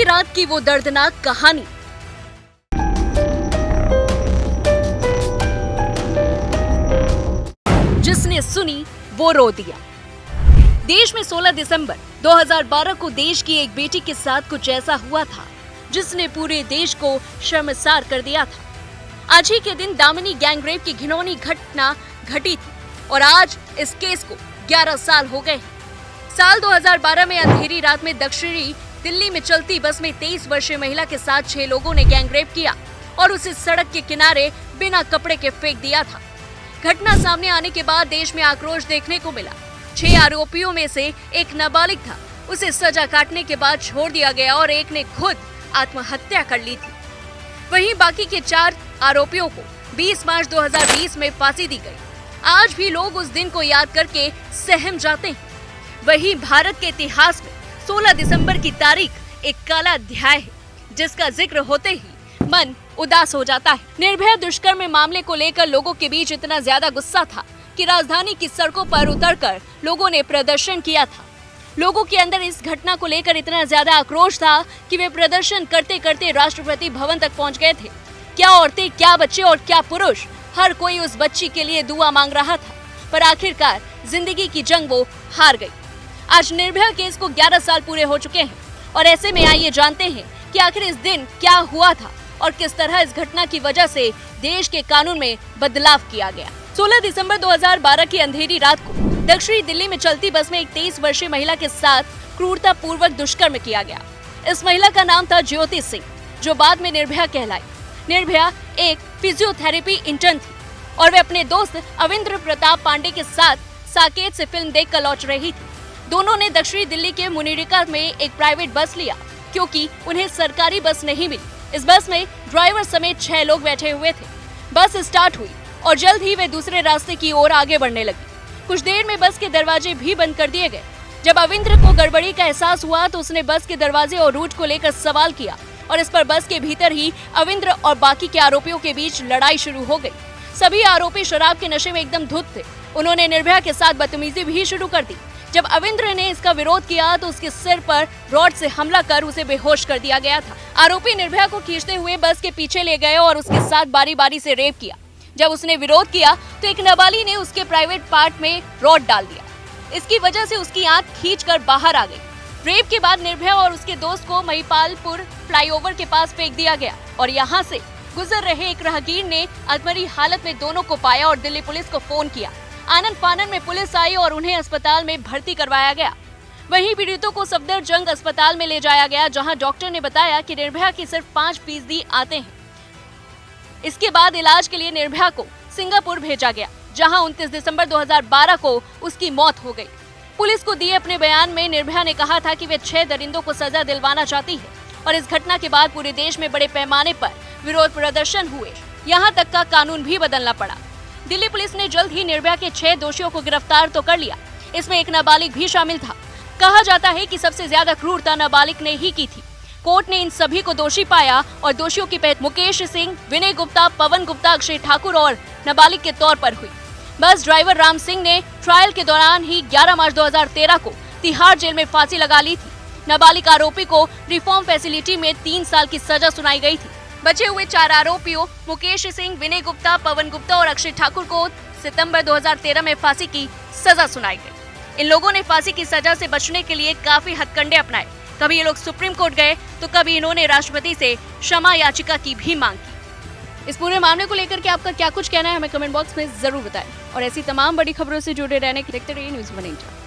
रात की वो दर्दनाक कहानी। जिसने सुनी वो रो दिया। देश में 16 दिसंबर 2012 को देश की एक बेटी के साथ कुछ ऐसा हुआ था जिसने पूरे देश को शर्मसार कर दिया था। आज ही के दिन दामिनी गैंगरेप की घिनौनी घटना घटी थी और आज इस केस को 11 साल हो गए। साल 2012 में अंधेरी रात में दक्षिणी दिल्ली में चलती बस में 23 वर्षीय महिला के साथ 6 लोगों ने गैंगरेप किया और उसे सड़क के किनारे बिना कपड़े के फेंक दिया था। घटना सामने आने के बाद देश में आक्रोश देखने को मिला। 6 आरोपियों में से एक नाबालिग था, उसे सजा काटने के बाद छोड़ दिया गया और एक ने खुद आत्महत्या कर ली थी। वहीं बाकी के 4 आरोपियों को 20 मार्च 2020 में फांसी दी गई। आज भी लोग उस दिन को याद करके सहम जाते हैं। वहीं भारत के इतिहास में 16 दिसंबर की तारीख एक काला अध्याय है जिसका जिक्र होते ही मन उदास हो जाता है। निर्भया दुष्कर्म मामले को लेकर लोगों के बीच इतना ज्यादा गुस्सा था कि राजधानी की सड़कों पर उतरकर लोगों ने प्रदर्शन किया था। लोगों के अंदर इस घटना को लेकर इतना ज्यादा आक्रोश था कि वे प्रदर्शन करते करते राष्ट्रपति भवन तक पहुंच गए थे। क्या औरतें, क्या बच्चे और क्या पुरुष, हर कोई उस बच्ची के लिए दुआ मांग रहा था, पर आखिरकार जिंदगी की जंग वो हार गई। आज निर्भया केस को 11 साल पूरे हो चुके हैं और ऐसे में आइए जानते हैं कि आखिर इस दिन क्या हुआ था और किस तरह इस घटना की वजह से देश के कानून में बदलाव किया गया। 16 दिसंबर 2012 की अंधेरी रात को दक्षिणी दिल्ली में चलती बस में एक 23 वर्षीय महिला के साथ क्रूरता पूर्वक दुष्कर्म किया गया। इस महिला का नाम था ज्योति सिंह, जो बाद में निर्भया कहलाई। निर्भया एक फिजियोथेरेपी इंटर्न थी और वे अपने दोस्त अविंद्र प्रताप पांडे के साथ साकेत से फिल्म देखकर लौट रही थी। दोनों ने दक्षिणी दिल्ली के मुनिरिका में एक प्राइवेट बस लिया क्योंकि उन्हें सरकारी बस नहीं मिली। इस बस में ड्राइवर समेत 6 लोग बैठे हुए थे। बस स्टार्ट हुई और जल्द ही वे दूसरे रास्ते की ओर आगे बढ़ने लगी। कुछ देर में बस के दरवाजे भी बंद कर दिए गए। जब अविंद्र को गड़बड़ी का एहसास हुआ तो उसने बस के दरवाजे और रूट को लेकर सवाल किया और इस पर बस के भीतर ही अविंद्र और बाकी के आरोपियों के बीच लड़ाई शुरू हो गई। सभी आरोपी शराब के नशे में एकदम धुत थे। उन्होंने निर्भया के साथ बदतमीजी भी शुरू कर दी। जब अविंद्र ने इसका विरोध किया तो उसके सिर पर रॉड से हमला कर उसे बेहोश कर दिया गया था। आरोपी निर्भया को खींचते हुए बस के पीछे ले गए और उसके साथ बारी बारी से रेप किया। जब उसने विरोध किया तो एक नाबालिग ने उसके प्राइवेट पार्ट में रॉड डाल दिया। इसकी वजह से उसकी आंख खींचकर बाहर आ गई। रेप के बाद निर्भया और उसके दोस्त को महिपालपुर फ्लाईओवर के पास फेंक दिया गया और यहाँ से गुजर रहे एक राहगीर ने अधमरी हालत में दोनों को पाया और दिल्ली पुलिस को फोन किया। आनन फानन में पुलिस आई और उन्हें अस्पताल में भर्ती करवाया गया। वहीं पीड़ितों को सफदरजंग अस्पताल में ले जाया गया, जहां डॉक्टर ने बताया कि निर्भया के सिर्फ 5% आते हैं। इसके बाद इलाज के लिए निर्भया को सिंगापुर भेजा गया, जहां 29 दिसंबर 2012 को उसकी मौत हो गई। पुलिस को दिए अपने बयान में निर्भया ने कहा था कि वे 6 दरिंदों को सजा दिलवाना चाहती है और इस घटना के बाद पूरे देश में बड़े पैमाने पर विरोध प्रदर्शन हुए। यहाँ तक का कानून भी बदलना पड़ा। दिल्ली पुलिस ने जल्द ही निर्भया के 6 दोषियों को गिरफ्तार तो कर लिया। इसमें एक नाबालिग भी शामिल था। कहा जाता है कि सबसे ज्यादा क्रूरता नाबालिग ने ही की थी। कोर्ट ने इन सभी को दोषी पाया और दोषियों की पहचान मुकेश सिंह, विनय गुप्ता, पवन गुप्ता, अक्षय ठाकुर और नाबालिग के तौर पर हुई। बस ड्राइवर राम सिंह ने ट्रायल के दौरान ही 11 मार्च 2013 को तिहाड़ जेल में फांसी लगा ली थी। नाबालिग आरोपी को रिफॉर्म फैसिलिटी में 3 साल की सजा सुनाई गई थी। बचे हुए 4 आरोपियों मुकेश सिंह, विनय गुप्ता, पवन गुप्ता और अक्षय ठाकुर को सितंबर 2013 में फांसी की सजा सुनाई गई। इन लोगों ने फांसी की सजा से बचने के लिए काफी हथकंडे अपनाए। कभी ये लोग सुप्रीम कोर्ट गए तो कभी इन्होंने राष्ट्रपति से क्षमा याचिका की भी मांग की। इस पूरे मामले को लेकर के आपका क्या कुछ कहना है हमें कमेंट बॉक्स में जरूर बताएं और ऐसी तमाम बड़ी खबरों से जुड़े रहने के लिए देखते रहिए न्यूज़ 1 इंडिया।